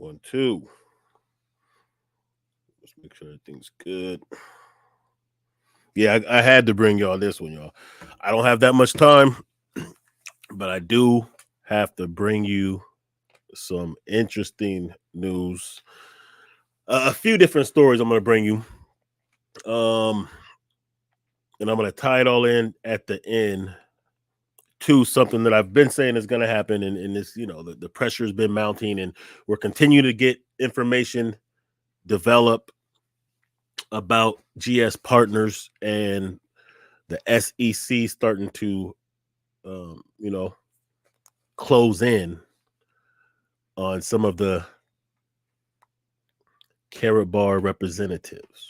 1, 2. Let's make sure everything's good. Yeah, I had to bring y'all this one, y'all. I don't have that much time, but I do have to bring you some interesting news. A few different stories I'm going to bring you. And I'm going to tie it all in at the end to something that I've been saying is going to happen. And this, the pressure has been mounting, and we're continuing to get information develop about GSPartners and the SEC starting to, close in on some of the Carrot Bar representatives.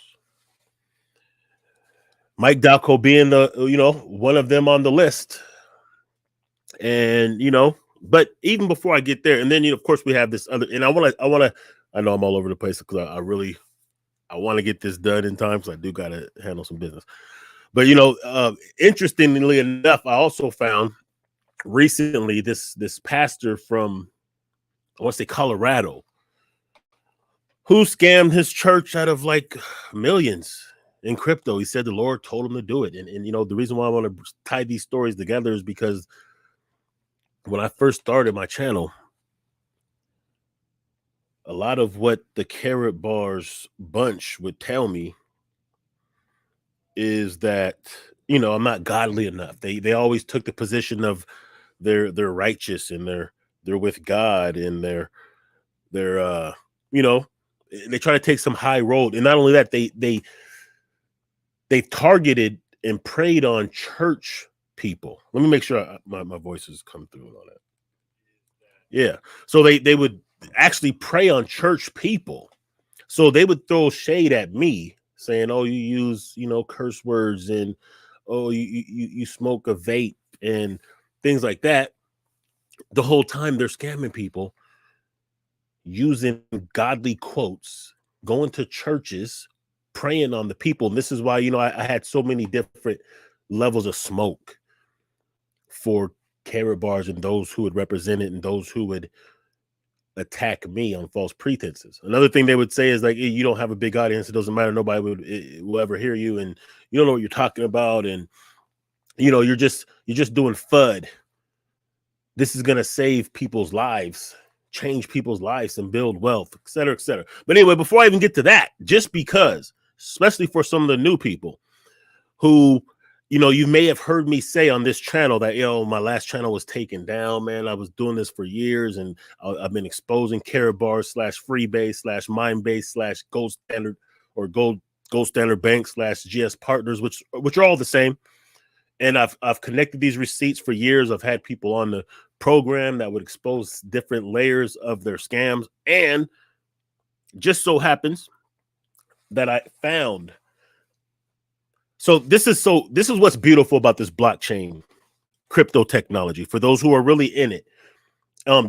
Mike Dalcoe being one of them on the list. And, but even before I get there, and then, of course we have this other, and I know I'm all over the place because I want to get this done in time because I do got to handle some business. But, interestingly enough, I also found recently this pastor from, I want to say Colorado, who scammed his church out of like millions in crypto. He said the Lord told him to do it. And the reason why I want to tie these stories together is because when I first started my channel, a lot of what the Carrot Bars bunch would tell me is that, I'm not godly enough. They always took the position of they're righteous and they're with God, and they're they try to take some high road. And not only that, they targeted and preyed on church people. Let me make sure my voices come through and all that. Yeah. So they would actually prey on church people. So they would throw shade at me saying, oh, you use, curse words, and oh, you smoke a vape and things like that. The whole time they're scamming people using godly quotes, going to churches, preying on the people. And this is why, I had so many different levels of smoke for Carrot Bars and those who would represent it and those who would attack me on false pretenses. Another thing they would say is like, hey, you don't have a big audience. It doesn't matter. Nobody will ever hear you. And you don't know what you're talking about. And, you're just doing FUD. This is going to save people's lives, change people's lives, and build wealth, et cetera, et cetera. But anyway, before I even get to that, just because, especially for some of the new people who, you may have heard me say on this channel that, my last channel was taken down, man. I was doing this for years, and I've been exposing Carrot Bars /Freebase /Mindbase /Gold Standard or Gold Standard Bank /GSPartners, which are all the same. And I've connected these receipts for years. I've had people on the program that would expose different layers of their scams. And just so happens that I found. So this is what's beautiful about this blockchain crypto technology for those who are really in it.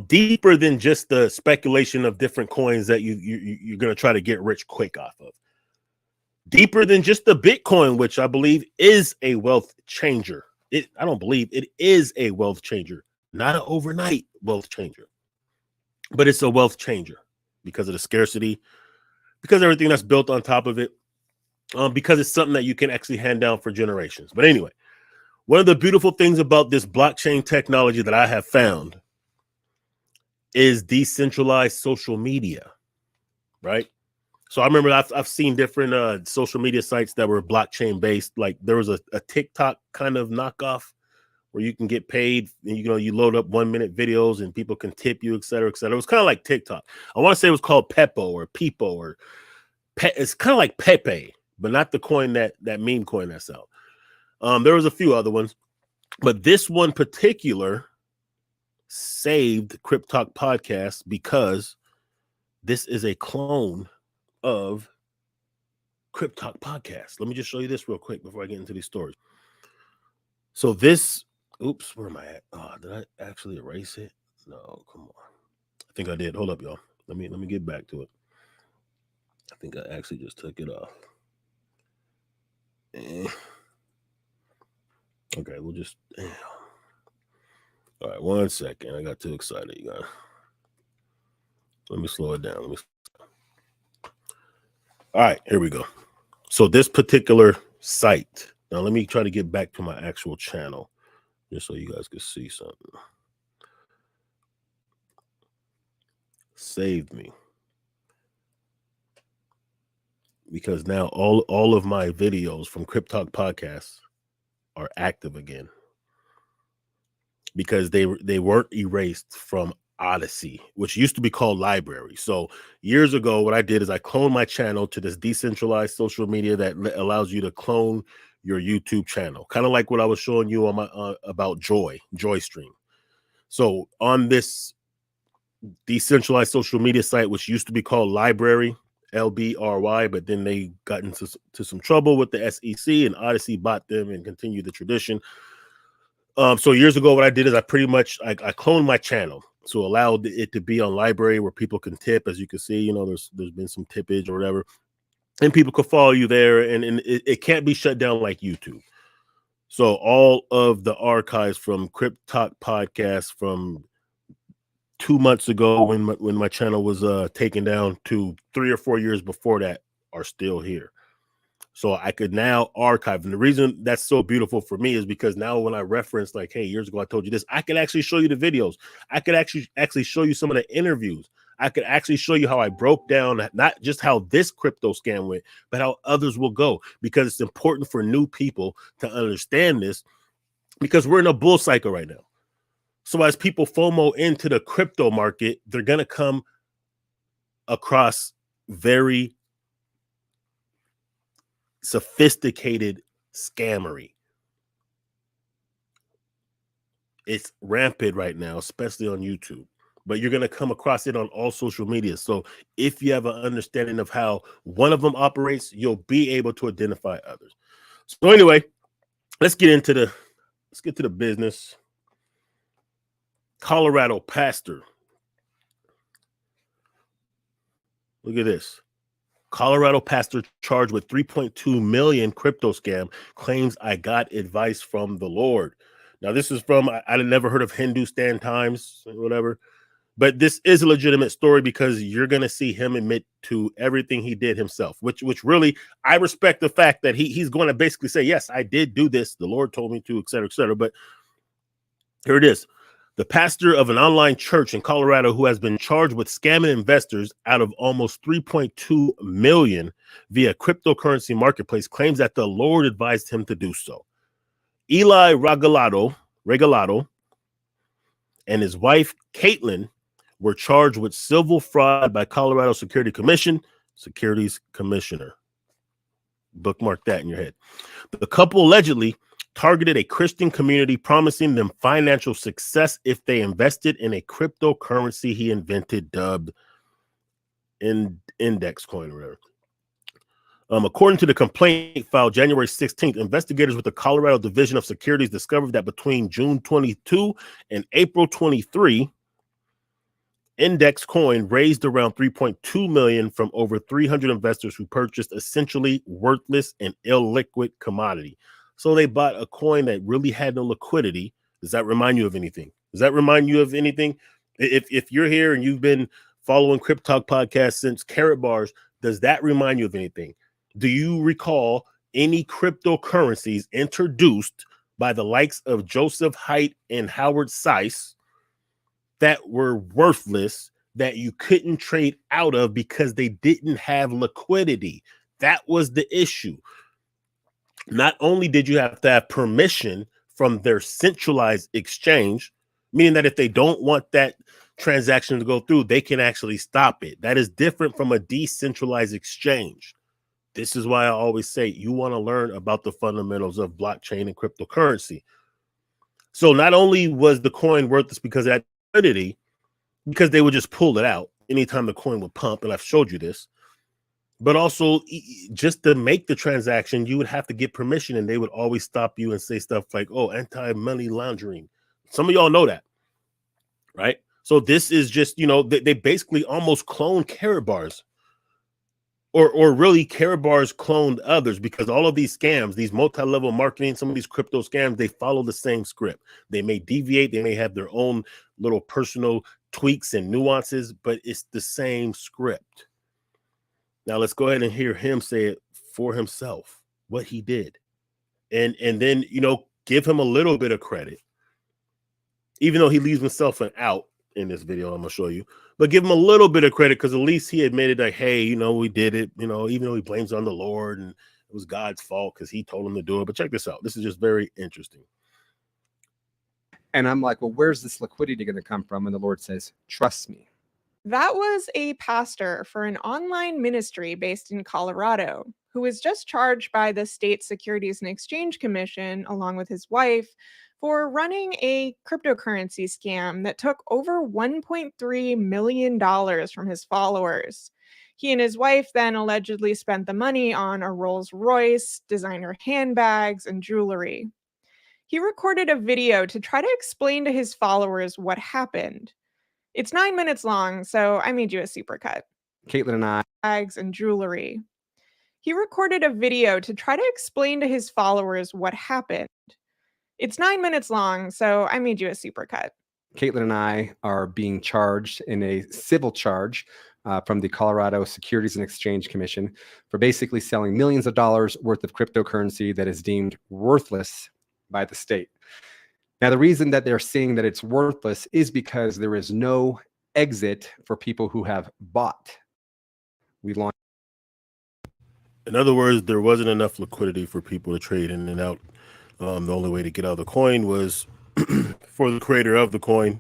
Deeper than just the speculation of different coins that you're going to try to get rich quick off of. Deeper than just the Bitcoin, which I believe is a wealth changer. I don't believe it is a wealth changer, not an overnight wealth changer, but it's a wealth changer because of the scarcity, because of everything that's built on top of it, because it's something that you can actually hand down for generations. But anyway, one of the beautiful things about this blockchain technology that I have found is decentralized social media, right? So I remember I've seen different social media sites that were blockchain based. Like there was a TikTok kind of knockoff where you can get paid and, you load up 1 minute videos and people can tip you, et cetera, et cetera. It was kind of like TikTok. I want to say it was called Pepo or Peepo or it's kind of like Pepe, but not the coin that meme coin that's out. There was a few other ones, but this one particular saved Crypt Talk podcast because this is a clone of Crypt Talk podcast. Let me just show you this real quick before I get into these stories. So this, oops, where am I at? Oh, did I actually erase it? No, come on. I think I did. Hold up, y'all. Let me get back to it. I think I actually just took it off. Okay, we'll just. All right, 1 second. I got too excited, you guys. Let me slow it down. All right, here we go. So this particular site. Now let me try to get back to my actual channel just so you guys can see something. Saved me. Because now all of my videos from Crypt Talk podcasts are active again. Because they weren't erased from Odyssey, which used to be called Library. So years ago, what I did is I cloned my channel to this decentralized social media that allows you to clone your YouTube channel, kind of like what I was showing you on my about Joy Stream. So on this decentralized social media site, which used to be called Library, LBRY, but then they got into some trouble with the SEC, and Odyssey bought them and continued the tradition. So years ago, what I did is I cloned my channel. So allowed it to be on Library where people can tip. As you can see, you know, there's been some tippage or whatever, and people could follow you there, and it can't be shut down like YouTube. So all of the archives from Crypt Talk podcast from 2 months ago when my channel was taken down to 3 or 4 years before that are still here. So I could now archive. And the reason that's so beautiful for me is because now when I reference like, hey, years ago, I told you this, I could actually show you the videos. I could actually show you some of the interviews. I could actually show you how I broke down, not just how this crypto scam went, but how others will go, because it's important for new people to understand this, because we're in a bull cycle right now. So as people FOMO into the crypto market, they're going to come across very sophisticated scammery. It's rampant right now, especially on YouTube, but you're going to come across it on all social media. So if you have an understanding of how one of them operates, you'll be able to identify others. So anyway, let's get to the business. Colorado pastor. Look at this. Colorado pastor charged with 3.2 million crypto scam claims I got advice from the Lord. Now, this is from, I never heard of Hindustan Times or whatever, but this is a legitimate story because you're going to see him admit to everything he did himself, which really, I respect the fact that he's going to basically say, yes, I did do this. The Lord told me to, et cetera, et cetera. But here it is. The pastor of an online church in Colorado who has been charged with scamming investors out of almost 3.2 million via cryptocurrency marketplace claims that the Lord advised him to do so. Eli Regalado and his wife, Caitlin, were charged with civil fraud by Colorado Securities Commissioner. Bookmark that in your head. The couple allegedly targeted a Christian community, promising them financial success if they invested in a cryptocurrency he invented, dubbed index coin or whatever. According to the complaint filed January 16th, investigators with the Colorado Division of Securities discovered that between June 22 and April 23, Index Coin raised around 3.2 million from over 300 investors who purchased essentially worthless and illiquid commodity. So they bought a coin that really had no liquidity. Does that remind you of anything? If you're here and you've been following Crypt Talk podcast since Carrot Bars, does that remind you of anything? Do you recall any cryptocurrencies introduced by the likes of Joseph Haidt and Howard Seiss that were worthless, that you couldn't trade out of because they didn't have liquidity? That was the issue. Not only did you have to have permission from their centralized exchange, meaning that if they don't want that transaction to go through, they can actually stop it. That is different from a decentralized exchange. This is why I always say you want to learn about the fundamentals of blockchain and cryptocurrency. So not only was the coin worthless because of that liquidity, because they would just pull it out anytime the coin would pump, and I've showed you this, but also just to make the transaction, you would have to get permission, and they would always stop you and say stuff like, oh, anti-money laundering. Some of y'all know that, right? So this is just, they basically almost clone Carrot Bars. or really Karatbars cloned others, because all of these scams, these multi-level marketing, some of these crypto scams, they follow the same script. They may deviate, they may have their own little personal tweaks and nuances, but it's the same script. Now let's go ahead and hear him say it for himself, what he did. And then, you know, give him a little bit of credit, even though he leaves himself an out in this video I'm gonna show you, but give him a little bit of credit, because at least he admitted like, hey, you know, we did it, you know, even though he blames on the Lord and it was God's fault because he told him to do it. But check this out. This is just very interesting. And I'm like, well, where's this liquidity going to come from? And the Lord says, trust me. That was a pastor for an online ministry based in Colorado who was just charged by the state Securities and Exchange Commission, along with his wife, for running a cryptocurrency scam that took over $1.3 million from his followers. He and his wife then allegedly spent the money on a Rolls Royce, designer handbags, and jewelry. He recorded a video to try to explain to his followers what happened. It's 9 minutes long, so I made you a supercut. Caitlin and I. Bags and jewelry. He recorded a video to try to explain to his followers what happened. It's 9 minutes long, so I made you a supercut. Caitlin and I are being charged in a civil charge from the Colorado Securities and Exchange Commission for basically selling millions of dollars worth of cryptocurrency that is deemed worthless by the state. Now, the reason that they're saying that it's worthless is because there is no exit for people who have bought. We launched. In other words, there wasn't enough liquidity for people to trade in and out. The only way to get out of the coin was for the creator of the coin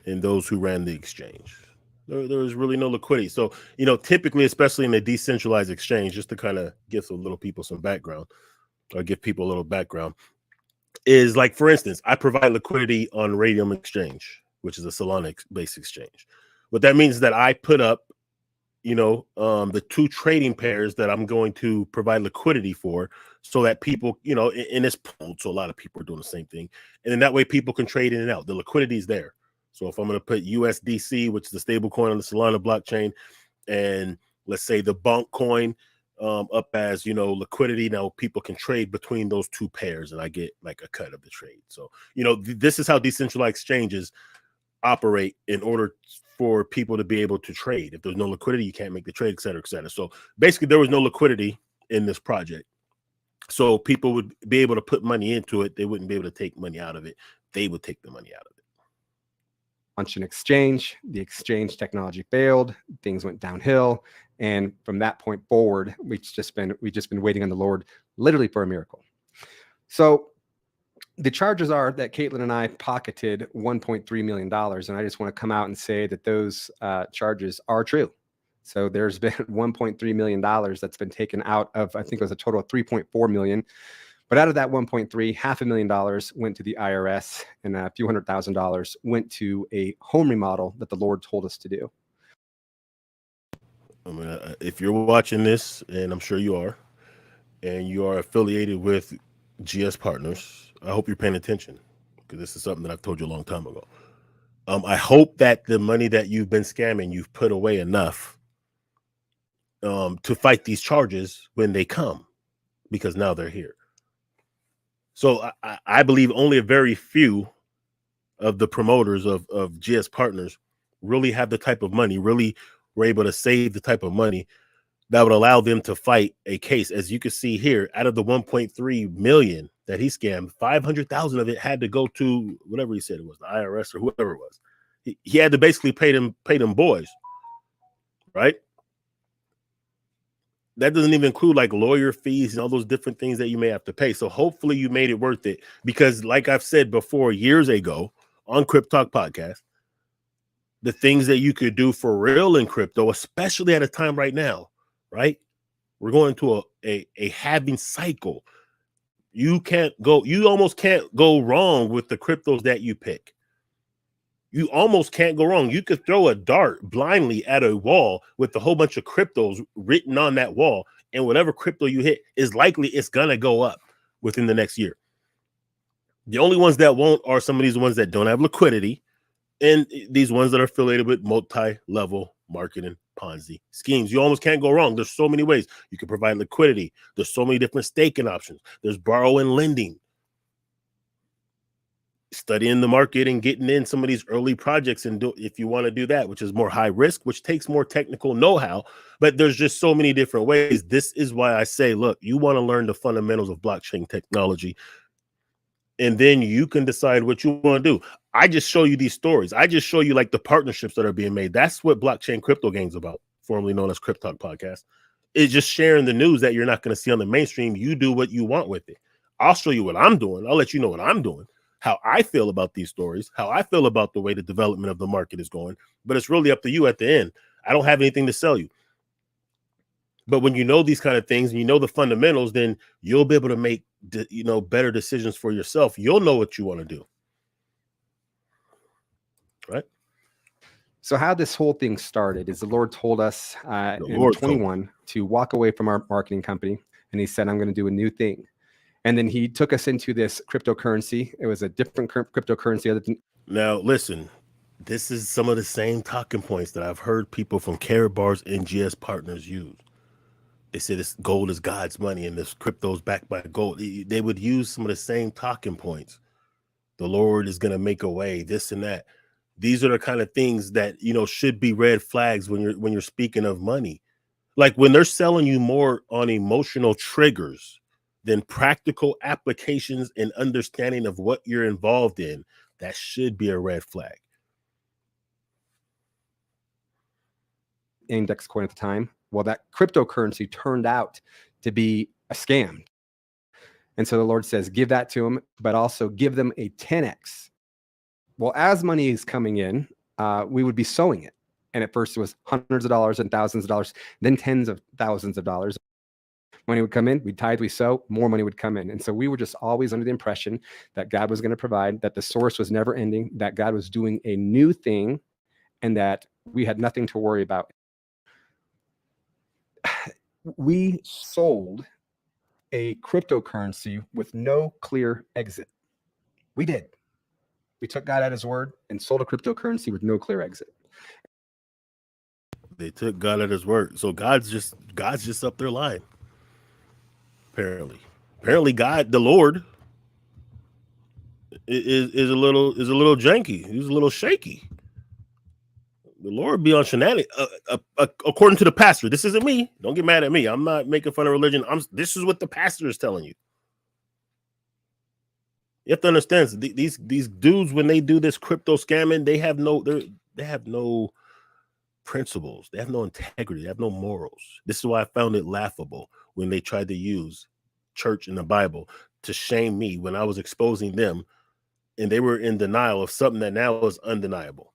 and those who ran the exchange. There was really no liquidity. So, you know, typically, especially in a decentralized exchange, just to kind of give a little people some background, or give people a little background, is like, for instance, I provide liquidity on Radium Exchange, which is a Solana-based exchange. What that means is that I put up, you know, the two trading pairs that I'm going to provide liquidity for, so that people, you know, in this pool, so a lot of people are doing the same thing. And then that way people can trade in and out. The liquidity is there. So if I'm going to put USDC, which is the stable coin on the Solana blockchain, and let's say the Bonk coin up as, you know, liquidity, now people can trade between those two pairs and I get like a cut of the trade. So, you know, this is how decentralized exchanges operate in order for people to be able to trade. If there's no liquidity, you can't make the trade, et cetera, et cetera. So basically there was no liquidity in this project. So people would be able to put money into it. They wouldn't be able to take money out of it. They would take the money out of it. Launched an exchange. The exchange technology failed. Things went downhill. And from that point forward, we've just been waiting on the Lord literally for a miracle. So the charges are that Caitlin and I pocketed $1.3 million. And I just want to come out and say that those charges are true. So there's been $1.3 million that's been taken out of, I think it was a total of $3.4 million. But out of that 1.3, $500,000 went to the IRS, and a few $100,000 went to a home remodel that the Lord told us to do. I mean, if you're watching this, and I'm sure you are, and you are affiliated with GSPartners, I hope you're paying attention, because this is something that I've told you a long time ago. I hope that the money that you've been scamming, you've put away enough to fight these charges when they come, because now they're here. So I believe only a very few of the promoters of GSPartners really have the type of money, really were able to save the type of money that would allow them to fight a case. As you can see here, out of the 1.3 million that he scammed, 500,000 of it had to go to whatever he said it was, the IRS or whoever it was. He had to basically pay them boys, right? That doesn't even include like lawyer fees and all those different things that you may have to pay. So hopefully you made it worth it, because like I've said before, years ago on Crypto Talk podcast, the things that you could do for real in crypto, especially at a time right now, right? We're going to a halving cycle. You almost can't go wrong with the cryptos that you pick. You almost can't go wrong. You could throw a dart blindly at a wall with a whole bunch of cryptos written on that wall, and whatever crypto you hit is likely it's gonna go up within the next year. The only ones that won't are some of these ones that don't have liquidity, and these ones that are affiliated with multi-level marketing Ponzi schemes. You almost can't go wrong. There's so many ways. You can provide liquidity. There's so many different staking options. There's borrow and lending. Studying the market and getting in some of these early projects, and if you want to do that, which is more high risk, which takes more technical know-how, but there's just so many different ways. This is why I say, look, you want to learn the fundamentals of blockchain technology, and then you can decide what you want to do. I just show you these stories. I just show you like the partnerships that are being made. That's what Blockchain Crypto Game's about, formerly known as Crypto Talk Podcast. It's just sharing the news that you're not going to see on the mainstream. You do what you want with it. I'll show you what I'm doing. I'll let you know what I'm doing, how I feel about these stories, how I feel about the way the development of the market is going. But it's really up to you at the end. I don't have anything to sell you. But when you know these kind of things and you know the fundamentals, then you'll be able to make, better decisions for yourself. You'll know what you want to do. Right? So how this whole thing started is the Lord told us in 21 to walk away from our marketing company. And he said, I'm going to do a new thing. And then he took us into this cryptocurrency. It was a different cryptocurrency. Other than now, listen, this is some of the same talking points that I've heard people from Karatbars and GSPartners use. They say this gold is God's money and this crypto is backed by gold. They would use some of the same talking points. The Lord is going to make a way, this and that. These are the kind of things that, should be red flags when you're speaking of money. Like when they're selling you more on emotional triggers than practical applications and understanding of what you're involved in, that should be a red flag. Index coin at the time. Well, that cryptocurrency turned out to be a scam. And so the Lord says, give that to them, but also give them a 10x. Well, as money is coming in, we would be sowing it. And at first it was hundreds of dollars and thousands of dollars, then tens of thousands of dollars. Money would come in, we'd tithe, we sow, more money would come in. And so we were just always under the impression that God was going to provide, that the source was never ending, that God was doing a new thing, and that we had nothing to worry about. We sold a cryptocurrency with no clear exit. We did. We took God at his word and sold a cryptocurrency with no clear exit. They took God at his word. So God's just up there lying. Apparently God, the Lord, is a little janky. He's a little shaky. The Lord be on shenanigans. According to the pastor, this isn't me. Don't get mad at me. I'm not making fun of religion. This is what the pastor is telling you. You have to understand, these dudes, when they do this crypto scamming, they have no principles. They have no integrity. They have no morals. This is why I found it laughable when they tried to use church and the Bible to shame me when I was exposing them, and they were in denial of something that now is undeniable.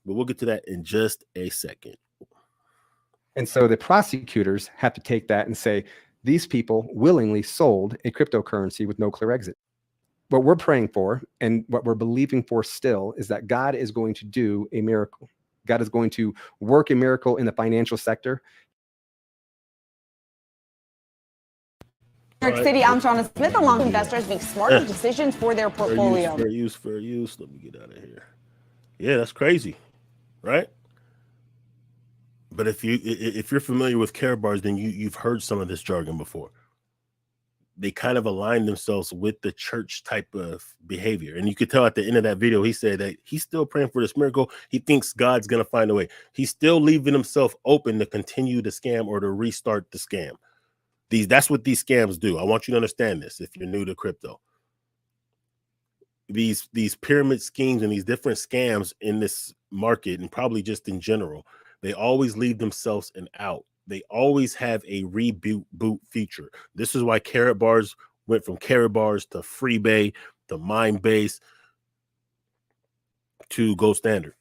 But we'll get to that in just a second. And so the prosecutors have to take that and say, these people willingly sold a cryptocurrency with no clear exit. What we're praying for and what we're believing for still is that God is going to do a miracle. God is going to work a miracle in the financial sector. New York City, I'm Shauna Smith, along with investors make smarter decisions for their portfolio. Fair use. Let me get out of here. Yeah, that's crazy, right? But if you're familiar with Karatbars, then you've heard some of this jargon before. They kind of align themselves with the church type of behavior. And you could tell at the end of that video, he said that he's still praying for this miracle. He thinks God's going to find a way. He's still leaving himself open to continue the scam or to restart the scam. That's what these scams do. I want you to understand this if you're new to crypto. These pyramid schemes and these different scams in this market, and probably just in general, they always leave themselves an out. They always have a reboot feature. This is why Karatbars went from Karatbars to Freebay to Mindbase to Gold Standard.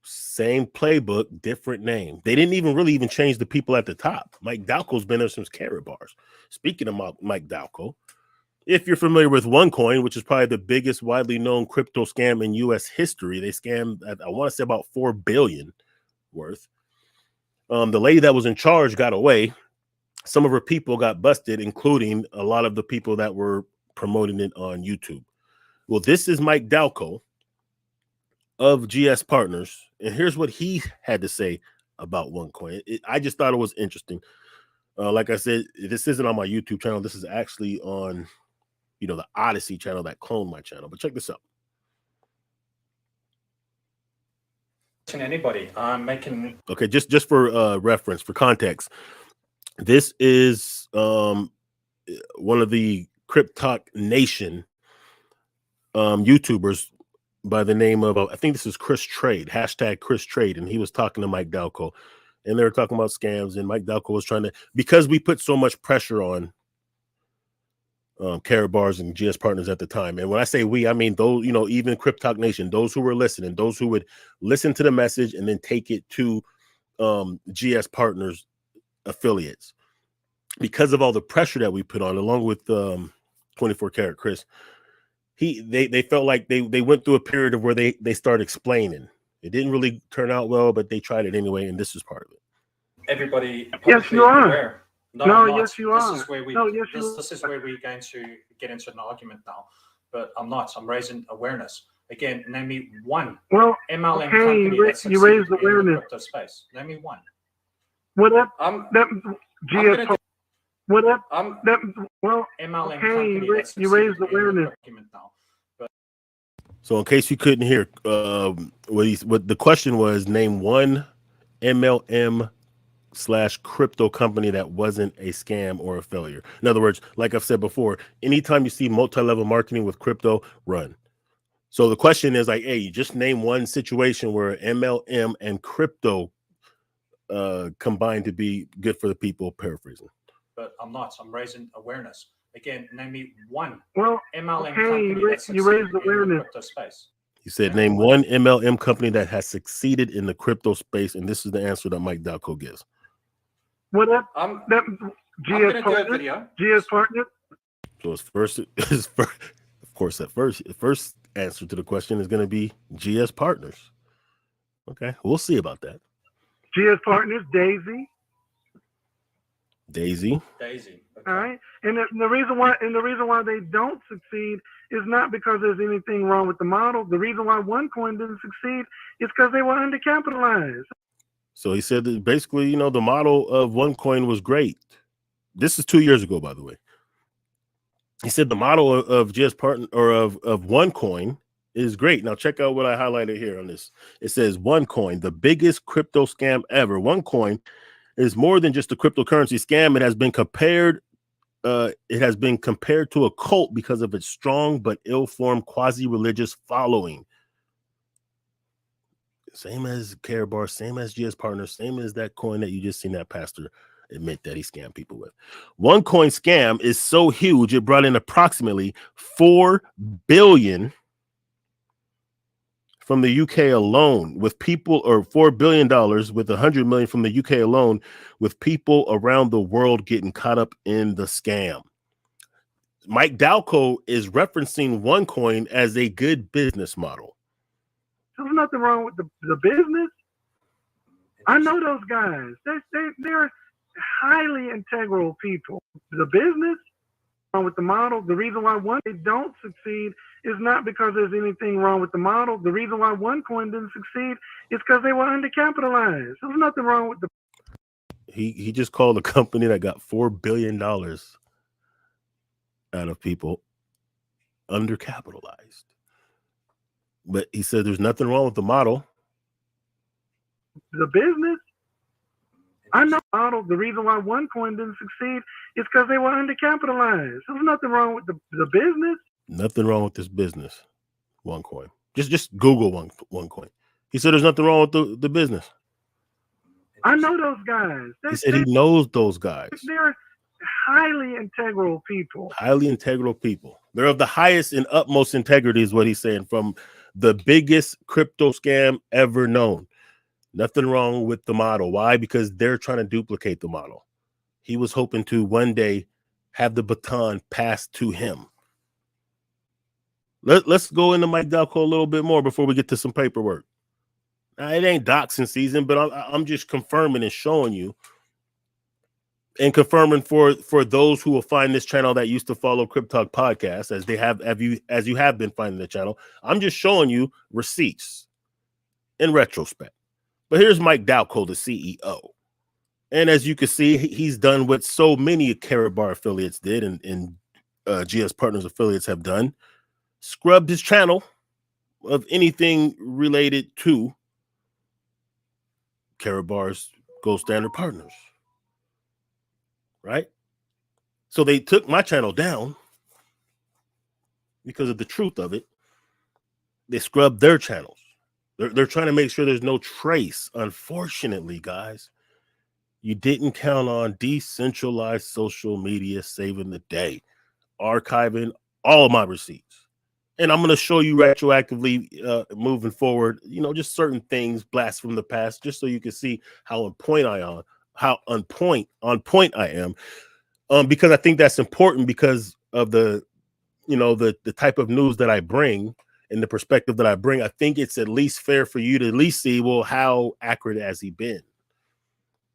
Same playbook, different name. They didn't even change the people at the top. Mike Dalcoe's been there since Karatbars. Speaking of Mike Dalcoe, if you're familiar with Onecoin, which is probably the biggest widely known crypto scam in U.S. history, they scammed, I want to say, about $4 billion worth. The lady that was in charge got away. Some of her people got busted, including a lot of the people that were promoting it on YouTube. Well, this is Mike Dalcoe. of GS Partners, and here's what he had to say about OneCoin. I just thought it was interesting. Like I said, this isn't on my YouTube channel. This is actually on, the Odyssey channel that cloned my channel. But check this out. Anybody, I'm making. Okay, just for reference, for context, this is one of the Crypto Nation YouTubers by the name of, I think this is Chris Trade, hashtag Chris Trade, and he was talking to Mike Dalcoe, and they were talking about scams, and Mike Dalcoe was trying to, because we put so much pressure on Karatbars and GS Partners at the time, and when I say we, I mean those, even Crypto Nation, those who were listening, those who would listen to the message and then take it to GS Partners affiliates, because of all the pressure that we put on, along with 24 Karat Chris. They felt like they went through a period of where they started explaining. It didn't really turn out well, but they tried it anyway, and this is part of it. Everybody, yes, you are. Aware. No, yes, you are. This is where we. No, yes, this is where we're going to get into an argument now. But I'm not. I'm raising awareness. Again, name me one MLM company that succeeded you raised in awareness. the crypto space. Name me one. What up? MLM company that you raised succeeded awareness. in the argument now. So in case you couldn't hear, what the question was, name one MLM/crypto company that wasn't a scam or a failure. In other words, like I've said before, anytime you see multi-level marketing with crypto, run. So the question is like, hey, you just name one situation where MLM and crypto combined to be good for the people, paraphrasing. But I'm not. I'm raising awareness. Again, name me one MLM company that succeeded in the crypto space. He said, name one MLM company that has succeeded in the crypto space, and this is the answer that Mike Dalcoe gives. What up? GS Partners. So his first, of course, the first answer to the question is going to be GS Partners. Okay, we'll see about that. GS Partners, Daisy. Okay. All right, and the reason why they don't succeed is not because there's anything wrong with the model. The reason why OneCoin didn't succeed is because they were undercapitalized. So he said that basically, the model of OneCoin was great. This is 2 years ago, by the way. He said the model of GS Partner or of OneCoin is great. Now check out what I highlighted here on this. It says OneCoin, the biggest crypto scam ever. OneCoin is more than just a cryptocurrency scam. It has been compared to a cult because of its strong but ill-formed quasi-religious following. Same as Karatbar, same as GS Partners, same as that coin that you just seen that pastor admit that he scammed people with. OneCoin scam is so huge, it brought in approximately $4 billion from the UK alone, with people, or $4 billion with 100 million from the UK alone, with people around the world getting caught up in the scam. Mike Dalcoe is referencing OneCoin as a good business model. There's nothing wrong with the business. I know those guys. They're highly integral people. The business with the model, the reason why they don't succeed is not because there's anything wrong with the model. The reason why OneCoin didn't succeed is because they were undercapitalized. There's nothing wrong with the. He just called a company that got $4 billion out of people undercapitalized. But he said there's nothing wrong with the model. The business. I know the model. The reason why OneCoin didn't succeed is because they were undercapitalized. There's nothing wrong with the business. Nothing wrong with this business. OneCoin. Just Google OneCoin. He said there's nothing wrong with the business. I know those guys. He said he knows those guys. They're highly integral people. Highly integral people. They're of the highest and utmost integrity is what he's saying, from the biggest crypto scam ever known. Nothing wrong with the model. Why? Because they're trying to duplicate the model. He was hoping to one day have the baton passed to him. Let's go into Mike Dalcoe a little bit more before we get to some paperwork. Now, it ain't doxing season, but I'm just confirming and showing you, and confirming for those who will find this channel that used to follow Crypto Talk Podcast, as you have been finding the channel. I'm just showing you receipts. in retrospect. But here's Mike Dalcoe, the CEO. And as you can see, he's done what so many Karatbar affiliates did and GS Partners affiliates have done. Scrubbed his channel of anything related to Karatbar's Gold Standard Partners. Right? So they took my channel down because of the truth of it. They scrubbed their channels. They're trying to make sure there's no trace. Unfortunately, guys, you didn't count on decentralized social media saving the day, archiving all of my receipts. And I'm going to show you retroactively moving forward, just certain things, blasts from the past, just so you can see how on point I am, how on point I am. Because I think that's important because of the type of news that I bring and the perspective that I bring. I think it's at least fair for you to at least see, well, how accurate has he been?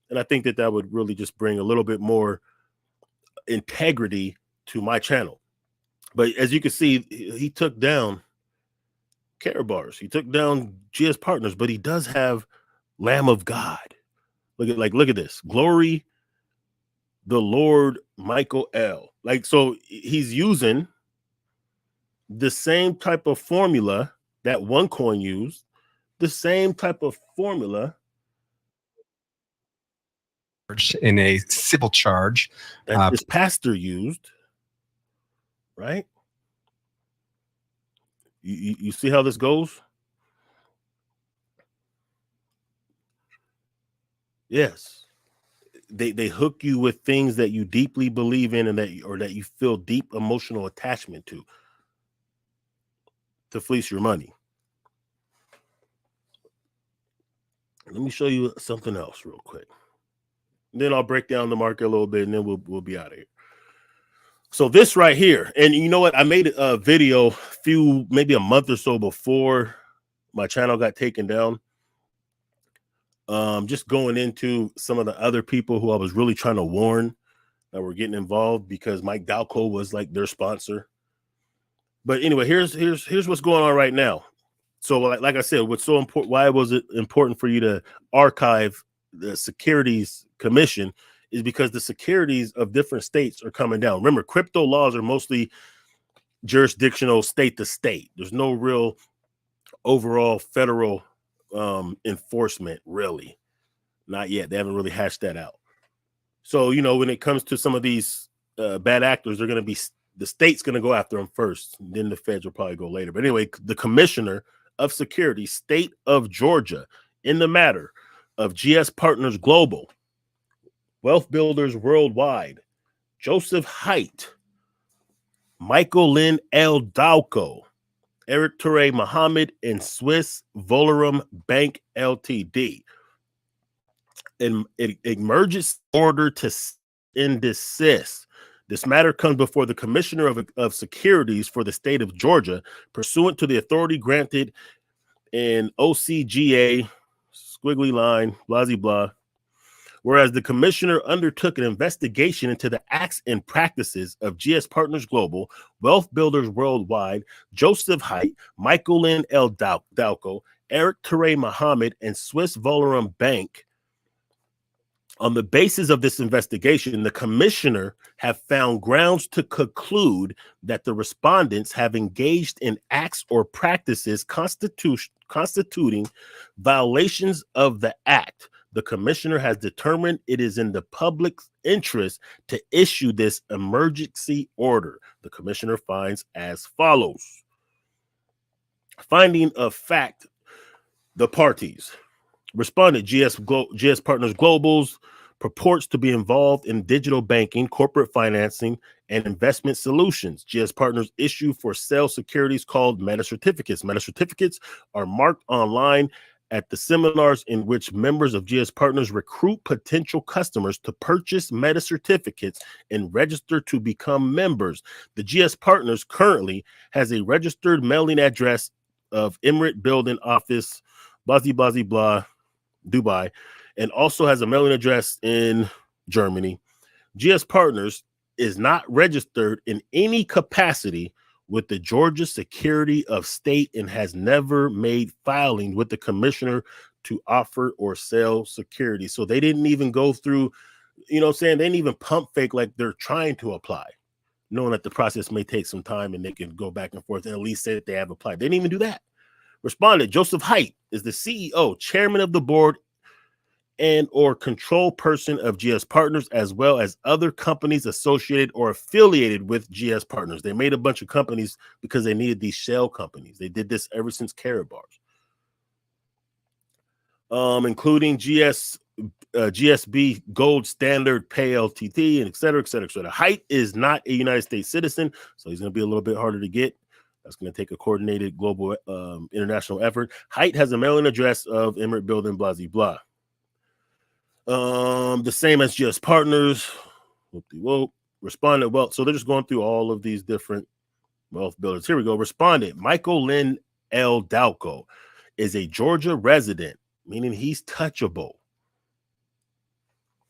And I think that would really just bring a little bit more integrity to my channel. But as you can see, he took down Karatbars. He took down GS Partners, but he does have Lamb of God. Look at this. Glory the Lord Michael L. So he's using the same type of formula that Onecoin used, the same type of formula in a civil charge that this pastor used, right? You see how this goes? Yes. They hook you with things that you deeply believe in and that you feel deep emotional attachment to fleece your money. Let me show you something else real quick. Then I'll break down the market a little bit and then we'll be out of here. So this right here, and you know what? I made a video maybe a month or so before my channel got taken down. Just going into some of the other people who I was really trying to warn that were getting involved because Mike Dalcoe was like their sponsor. But anyway, here's what's going on right now. So like I said, what's so important, why was it important for you to archive the Securities Commission is because the securities of different states are coming down. Remember, crypto laws are mostly jurisdictional state to state. There's no real overall federal enforcement, really. Not yet. They haven't really hashed that out. So, when it comes to some of these bad actors, they're going to be, the state's going to go after them first. Then the feds will probably go later. But anyway, the Commissioner of Securities, State of Georgia, in the matter of GS Partners Global, Wealth Builders Worldwide, Joseph Haidt, Michael Lynn L. Dalcoe, Eric Toure Muhammad, and Swiss Volarum Bank Ltd. An emergency order to desist. This matter comes before the Commissioner of Securities for the state of Georgia, pursuant to the authority granted in OCGA, squiggly line, blah, blah, blah. Whereas the commissioner undertook an investigation into the acts and practices of GS Partners Global, Wealth Builders Worldwide, Joseph Haidt, Michael Lynn L. Dalcoe, Eric Toure Muhammad, and Swiss Volarum Bank. On the basis of this investigation, the commissioner have found grounds to conclude that the respondents have engaged in acts or practices constituting violations of the act. The commissioner has determined it is in the public's interest to issue this emergency order. The commissioner finds as follows. Finding of fact, the parties. Respondent GS Partners Global's purports to be involved in digital banking, corporate financing, and investment solutions. GS Partners issue for sale securities called meta certificates. Meta certificates are marked online at the seminars in which members of GS Partners recruit potential customers to purchase meta certificates and register to become members. The GS Partners currently has a registered mailing address of Emirate Building Office, blah, blah, blah, blah, Dubai, and also has a mailing address in Germany. GS Partners is not registered in any capacity with the Georgia Secretary of State and has never made filing with the commissioner to offer or sell securities. So they didn't even go through, you know what I'm saying? They didn't even pump fake like they're trying to apply, knowing that the process may take some time and they can go back and forth and at least say that they have applied. They didn't even do that. Responded, Joseph Haidt is the CEO, chairman of the board, and or control person of GSPartners, as well as other companies associated or affiliated with GSPartners. They made a bunch of companies because they needed these shell companies. They did this ever since Carrot Bars, including GSB Gold Standard Pay Ltd, and et cetera, et cetera, et cetera. Haidt is not a United States citizen, so he's going to be a little bit harder to get. That's going to take a coordinated global international effort. Haidt has a mailing address of Emirates Building, blah, blah, blah. The same as GSPartners. Whoop-de-whoop. Responded, well, so they're just going through all of these different wealth builders. Here we go. Responded, Michael Lynn L. Dalcoe is a Georgia resident, meaning he's touchable.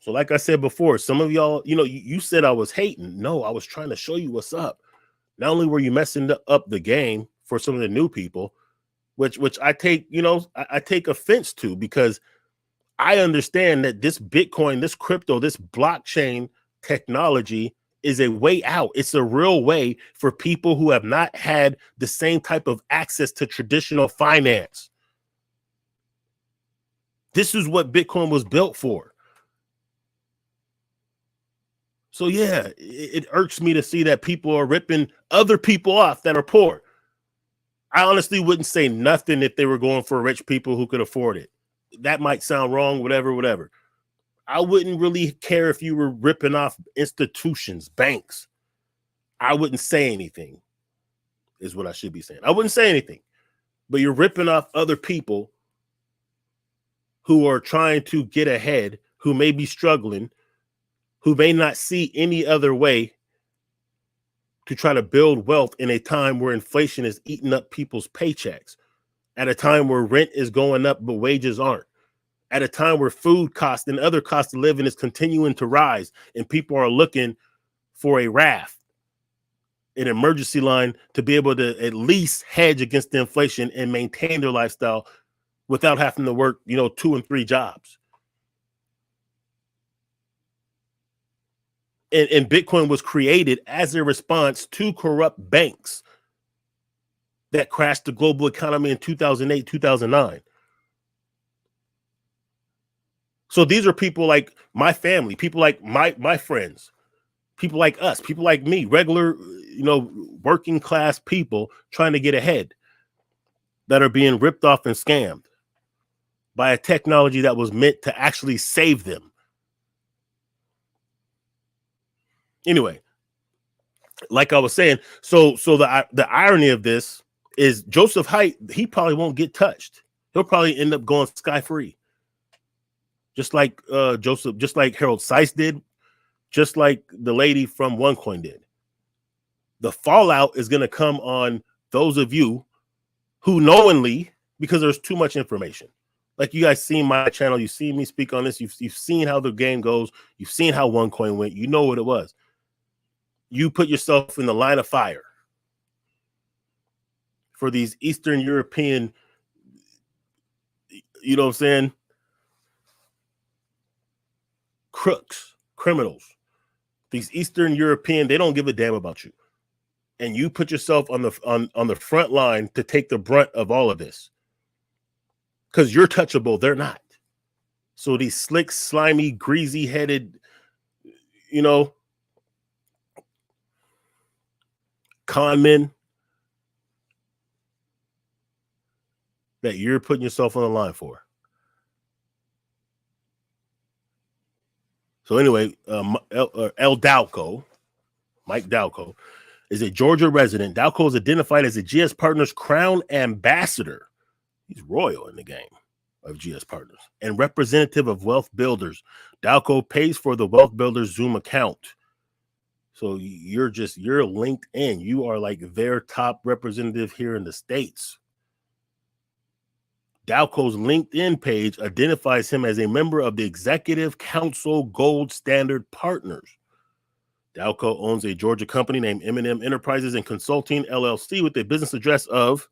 So like I said before, some of y'all, you know, you said I was hating. No, I was trying to show you what's up. Not only were you messing up the game for some of the new people, which I take, you know, I take offense to, because I understand that this Bitcoin, this crypto, this blockchain technology is a way out. It's a real way for people who have not had the same type of access to traditional finance. This is what Bitcoin was built for. So yeah, it irks me to see that people are ripping other people off that are poor. I honestly wouldn't say nothing if they were going for rich people who could afford it. That might sound wrong, whatever. I wouldn't really care if you were ripping off institutions, banks. I wouldn't say anything, is what I should be saying. I wouldn't say anything, but you're ripping off other people who are trying to get ahead, who may be struggling, who may not see any other way to try to build wealth in a time where inflation is eating up people's paychecks, at a time where rent is going up but wages aren't, at a time where food costs and other costs of living is continuing to rise, and people are looking for a raft, an emergency line to be able to at least hedge against the inflation and maintain their lifestyle without having to work, 2 and 3 jobs. And Bitcoin was created as a response to corrupt banks that crashed the global economy in 2008, 2009. So these are people like my family, people like my friends, people like us, people like me, regular, working class people trying to get ahead, that are being ripped off and scammed by a technology that was meant to actually save them. Anyway, like I was saying, so the irony of this is Joseph Haidt, he probably won't get touched. He'll probably end up going sky free. Just like just like Harold Seiss did, just like the lady from Onecoin did. The fallout is going to come on those of you who knowingly, because there's too much information. Like you guys seen my channel, you've seen me speak on this, you've seen how the game goes, you've seen how Onecoin went, you know what it was. You put yourself in the line of fire for these Eastern European, you know what I'm saying, crooks, criminals. These Eastern European, they don't give a damn about you. And you put yourself on the front line to take the brunt of all of this. Because you're touchable, they're not. So these slick, slimy, greasy-headed, con men that you're putting yourself on the line for. So anyway, Dalcoe, Mike Dalcoe, is a Georgia resident. Dalcoe is identified as a GSPartners Crown Ambassador. He's royal in the game of GSPartners and representative of Wealth Builders. Dalcoe pays for the Wealth Builders Zoom account. So you're linked in. You are like their top representative here in the States. Dalcoe's LinkedIn page identifies him as a member of the Executive Council Gold Standard Partners. Dalcoe owns a Georgia company named M&M Enterprises and Consulting LLC with a business address of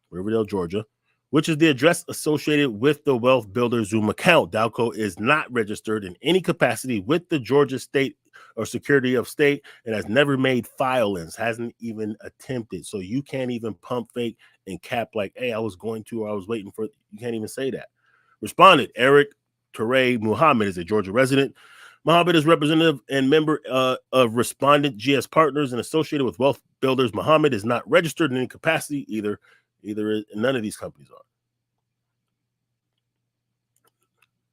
Riverdale, Georgia, which is the address associated with the Wealth Builder Zoom account. Dalcoe is not registered in any capacity with the Georgia State or Secretary of State and has never made filings, hasn't even attempted. So you can't even pump fake and cap like, hey, I was going to, or I was waiting for it. You can't even say that. Responded, Eric Teray Muhammad is a Georgia resident. Muhammad is representative and member of respondent GSPartners and associated with Wealth Builders. Muhammad is not registered in any capacity either none of these companies are.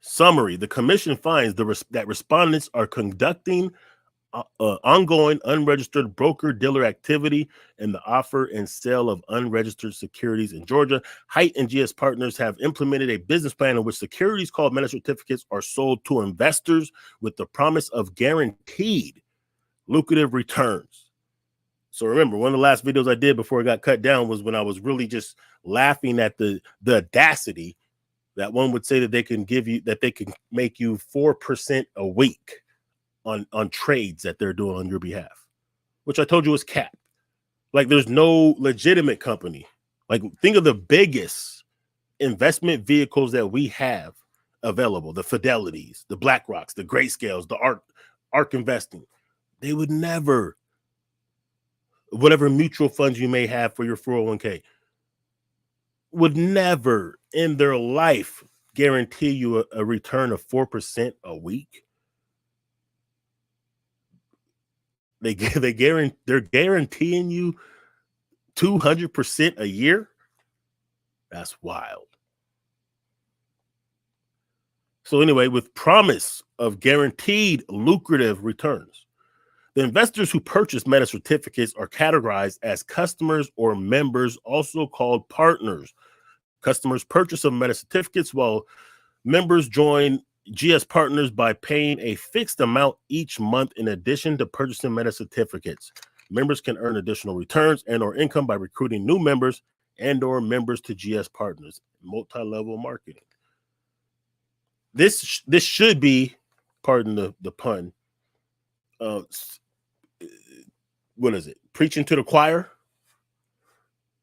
Summary: the commission finds that respondents are conducting ongoing unregistered broker-dealer activity in the offer and sale of unregistered securities in Georgia. Height and GSPartners have implemented a business plan in which securities called meta certificates are sold to investors with the promise of guaranteed lucrative returns. So remember, one of the last videos I did before it got cut down was when I was really just laughing at the audacity that one would say that they can make you 4% a week on trades that they're doing on your behalf, which I told you was cap. Like, there's no legitimate company. Like, think of the biggest investment vehicles that we have available: the Fidelities, the BlackRocks, the Grayscales, the ARK Investing. They would never, whatever mutual funds you may have for your 401k, would never in their life guarantee you a return of 4% a week. They're guaranteeing you 200% a year. That's wild. So anyway, with promise of guaranteed lucrative returns, the investors who purchase meta certificates are categorized as customers or members, also called partners. Customers purchase of meta certificates, while members join GSPartners by paying a fixed amount each month in addition to purchasing meta certificates. Members can earn additional returns and or income by recruiting new members and or members to GSPartners. Multi-level marketing. This should be, pardon the pun, what is it? Preaching to the choir?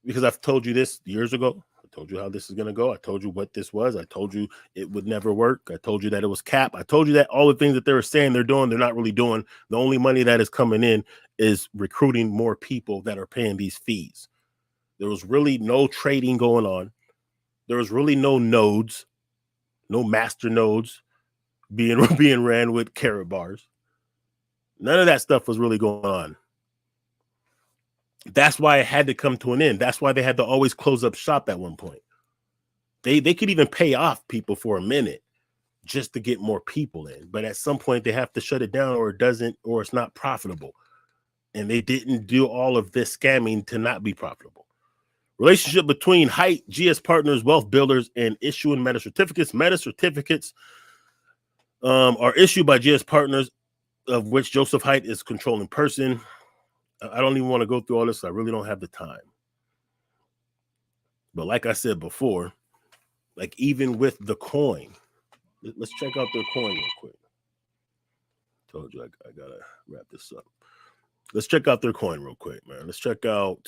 Because I've told you this years ago. I told you how this is going to go. I told you what this was. I told you it would never work. I told you that it was cap. I told you that all the things that they were saying they're doing, they're not really doing. The only money that is coming in is recruiting more people that are paying these fees. There was really no trading going on. There was really no nodes, no master nodes being ran with carrot bars. None of that stuff was really going on. That's why it had to come to an end. That's why they had to always close up shop at one point. They could even pay off people for a minute just to get more people in. But at some point they have to shut it down, or it's not profitable. And they didn't do all of this scamming to not be profitable. Relationship between Height, GSPartners, Wealth Builders, and issuing meta certificates. Meta certificates are issued by GSPartners, of which Joseph Height is controlling person. I don't even want to go through all this. I really don't have the time. But like I said before, like even with the coin, let's check out their coin real quick. Told you I gotta wrap this up. Let's check out their coin real quick, man. Let's check out,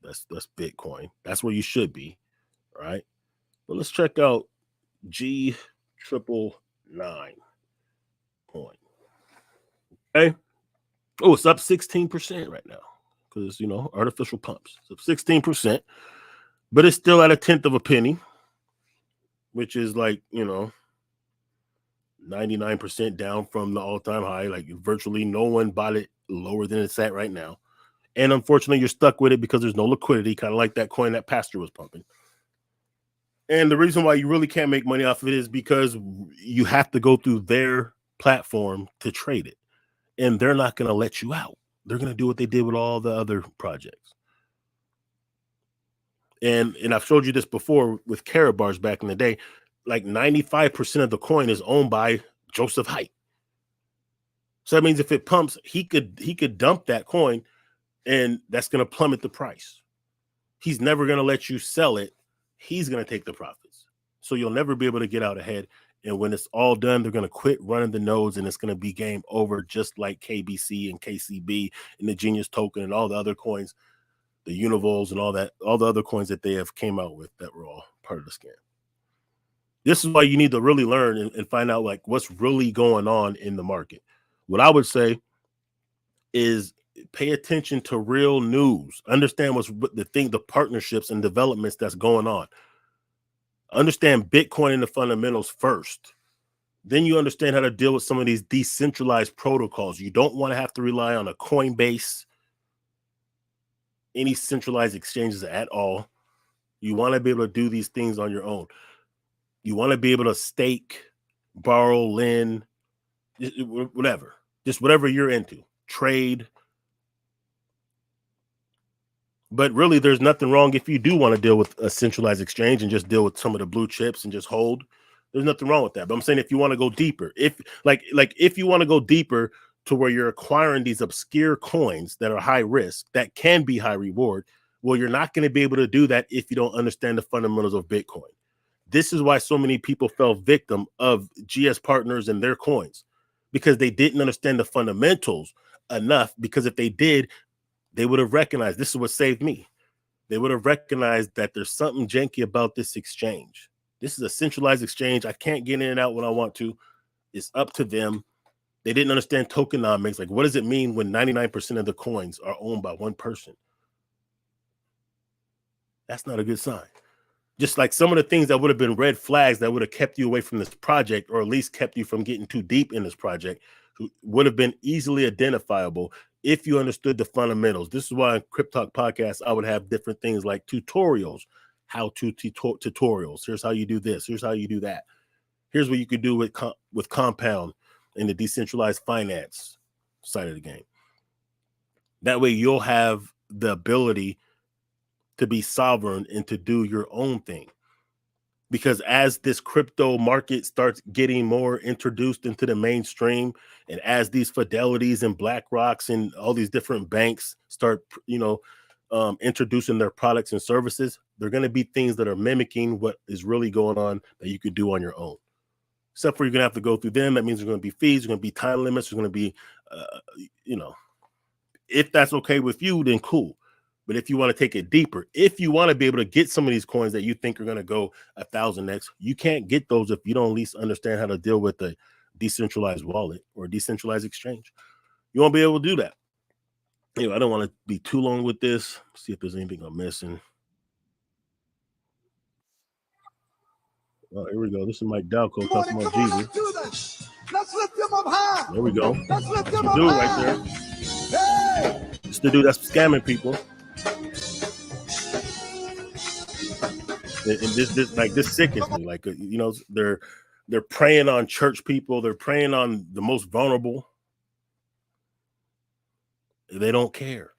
that's Bitcoin. That's where you should be, all right? But let's check out G999 coin. Okay. Oh, it's up 16% right now because, artificial pumps. It's up 16%, but it's still at a tenth of a penny, which is like, 99% down from the all-time high. Like virtually no one bought it lower than it's at right now. And unfortunately, you're stuck with it because there's no liquidity, kind of like that coin that Pastor was pumping. And the reason why you really can't make money off of it is because you have to go through their platform to trade it. And they're not going to let you out. They're going to do what they did with all the other projects. And I've showed you this before with carrot bars back in the day. Like 95% of the coin is owned by Joseph Height. So that means if it pumps, he could dump that coin, and that's going to plummet the price. He's never going to let you sell it. He's going to take the profits. So you'll never be able to get out ahead. And when it's all done, they're going to quit running the nodes, and it's going to be game over, just like KBC and KCB and the Genius token and all the other coins, the Univols and all the other coins that they have came out with that were all part of the scam. This is why you need to really learn and find out like what's really going on in the market. What I would say is pay attention to real news. Understand the partnerships and developments that's going on. Understand Bitcoin and the fundamentals first. Then you understand how to deal with some of these decentralized protocols. You don't want to have to rely on a Coinbase, any centralized exchanges at all. You want to be able to do these things on your own. You want to be able to stake, borrow, lend, whatever. Just whatever you're into. Trade. But really, there's nothing wrong if you do want to deal with a centralized exchange and just deal with some of the blue chips and just hold. There's nothing wrong with that. But I'm saying if you want to go deeper, if you want to go deeper to where you're acquiring these obscure coins that are high risk, that can be high reward, well, you're not going to be able to do that if you don't understand the fundamentals of Bitcoin. This is why so many people fell victim of GSPartners and their coins, because they didn't understand the fundamentals enough. Because if they did, they would have recognized, this is what saved me. They would have recognized that there's something janky about this exchange. This is a centralized exchange. I can't get in and out when I want to. It's up to them. They didn't understand tokenomics. Like, what does it mean when 99% of the coins are owned by one person? That's not a good sign. Just like some of the things that would have been red flags that would have kept you away from this project, or at least kept you from getting too deep in this project, would have been easily identifiable if you understood the fundamentals. This is why on Crypt Talk Podcast, I would have different things like tutorials, how-to tutorials. Here's how you do this. Here's how you do that. Here's what you could do with Compound in the decentralized finance side of the game. That way you'll have the ability to be sovereign and to do your own thing. Because as this crypto market starts getting more introduced into the mainstream, and as these Fidelities and BlackRocks and all these different banks start, introducing their products and services, they're going to be things that are mimicking what is really going on that you could do on your own. Except for you're going to have to go through them. That means there's going to be fees, there's going to be time limits, there's going to be, if that's okay with you, then cool. But if you want to take it deeper, if you want to be able to get some of these coins that you think are going to go 1,000x, you can't get those if you don't at least understand how to deal with a decentralized wallet or a decentralized exchange. You won't be able to do that. Anyway, I don't want to be too long with this. See if there's anything I'm missing. Oh, here we go. This is Mike Dalcoe talking about Jesus. Let's lift him up high. There we go. Let's lift That's him the up dude high. right there. Hey! It's the dude that's scamming people. And this sickens me. Like, they're preying on church people. They're preying on the most vulnerable. They don't care.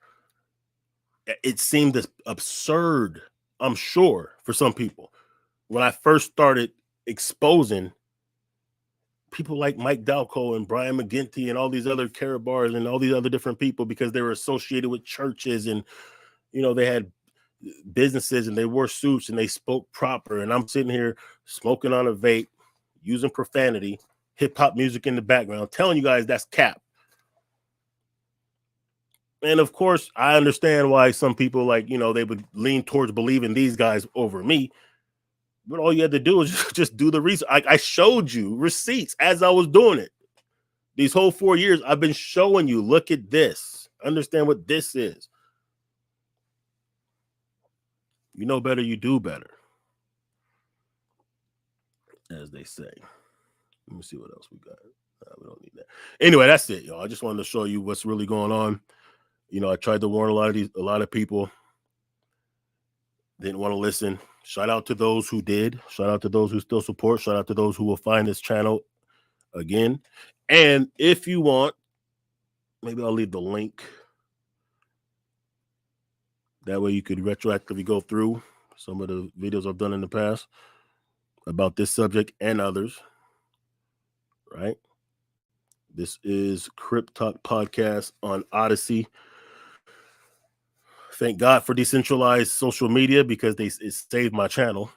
It seemed absurd, I'm sure, for some people. When I first started exposing people like Mike Dalcoe and Brian McGinty and all these other Karabars and all these other different people, because they were associated with churches and, they had businesses and they wore suits and they spoke proper. And I'm sitting here smoking on a vape, using profanity, hip hop music in the background, telling you guys that's cap. And of course, I understand why some people they would lean towards believing these guys over me. But all you had to do is just do the research. I showed you receipts as I was doing it. These whole 4 years, I've been showing you, look at this. Understand what this is. You know better, you do better, as they say. Let me see what else we got. We don't need that. Anyway, that's it, y'all. I just wanted to show you what's really going on. I tried to warn a lot of people. Didn't want to listen. Shout out to those who did. Shout out to those who still support. Shout out to those who will find this channel again. And if you want, maybe I'll leave the link. That way you could retroactively go through some of the videos I've done in the past about this subject and others. Right? This is Crypt Talk Podcast on Odyssey. Thank God for decentralized social media, because it saved my channel.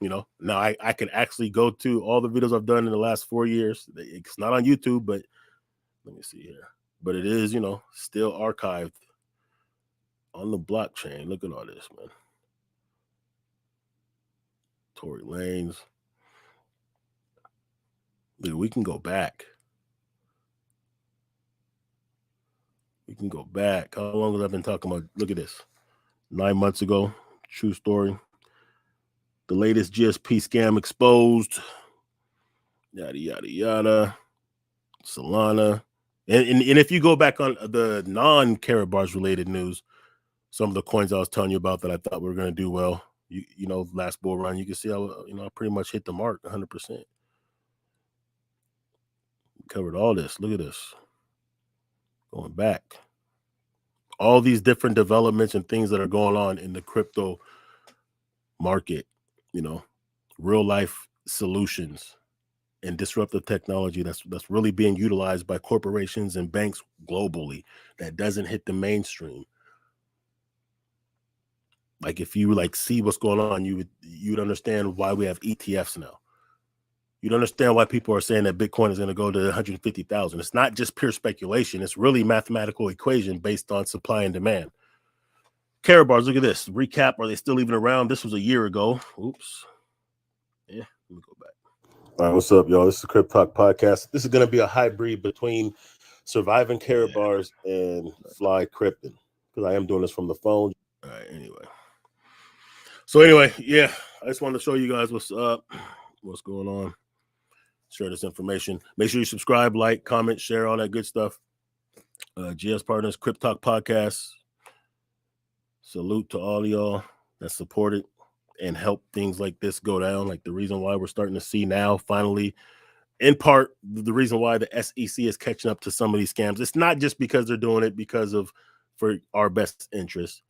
You know, now I can actually go to all the videos I've done in the last 4 years. It's not on YouTube, but let me see here. But it is, you know, still archived on the blockchain. Look at all this, man. Tory Lanez. Look, we can go back. We can go back. How long have I been talking about? Look at this. 9 months ago. True story. The latest GSP scam exposed. Yada, yada, yada. Solana. And if you go back on the non-Karatbars related news, some of the coins I was telling you about that I thought we were going to do well, you know, last bull run, you can see how, you know, I pretty much hit the mark 100%. Covered all this. Look at this. Going back. All these different developments and things that are going on in the crypto market, you know, real life solutions and disruptive technology that's really being utilized by corporations and banks globally that doesn't hit the mainstream. Like if you like see what's going on, you'd understand why we have ETFs now. You'd understand why people are saying that Bitcoin is going to go to 150,000. It's not just pure speculation. It's really mathematical equation based on supply and demand. Karatbars, look at this. Recap, are they still even around? This was a year ago. Oops. Yeah, let me go back. All right, what's up, y'all? This is the Crypto Talk Podcast. This is going to be a hybrid between Surviving Karatbars and Fly Crypton, because I am doing this from the phone. All right, anyway. So anyway, yeah, I just wanted to show you guys what's up, what's going on. Share this information. Make sure you subscribe, like, comment, share, all that good stuff. GSPartners, Crypto Talk Podcast. Salute to all y'all that support it and help things like this go down. Like the reason why we're starting to see now, finally, in part, the reason why the SEC is catching up to some of these scams. It's not just because they're doing it for our best interest,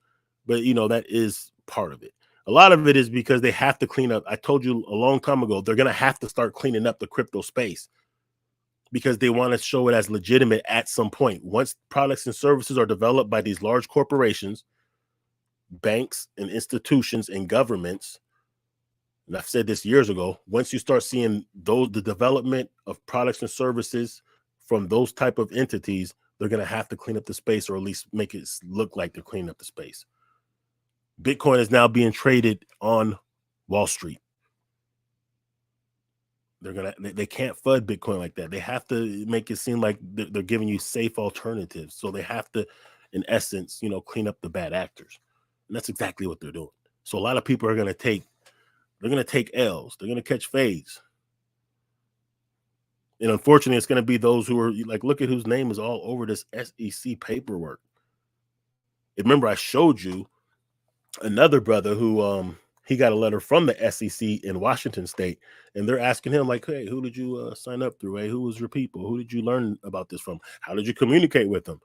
but you know, that is part of it. A lot of it is because they have to clean up. I told you a long time ago, they're going to have to start cleaning up the crypto space because they want to show it as legitimate at some point. Once products and services are developed by these large corporations, banks and institutions and governments, and I've said this years ago, once you start seeing the development of products and services from those type of entities, they're going to have to clean up the space, or at least make it look like they're cleaning up the space. Bitcoin is now being traded on Wall Street. They can't FUD Bitcoin like that. They have to make it seem like they're giving you safe alternatives. So they have to, in essence, you know, clean up the bad actors. And that's exactly what they're doing. So a lot of people are going to take L's. They're going to catch fades. And unfortunately, it's going to be those who are like, look at whose name is all over this SEC paperwork. And remember, I showed you another brother who he got a letter from the SEC in Washington State, and they're asking him like, hey, who did you sign up through? Hey, who was your people? Who did you learn about this from? How did you communicate with them?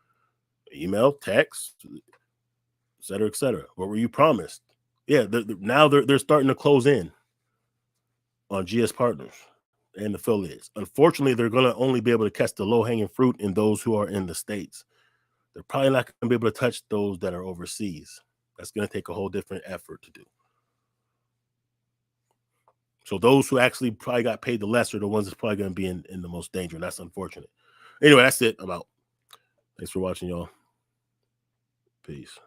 Email, text, et cetera, et cetera. What were you promised? Yeah, now they're starting to close in on GSPartners and affiliates. Unfortunately, they're going to only be able to catch the low-hanging fruit in those who are in the States. They're probably not going to be able to touch those that are overseas. That's going to take a whole different effort to do. So those who actually probably got paid the less are the ones that's probably going to be in the most danger. And that's unfortunate. Anyway, that's it. I'm out. Thanks for watching, y'all. Peace.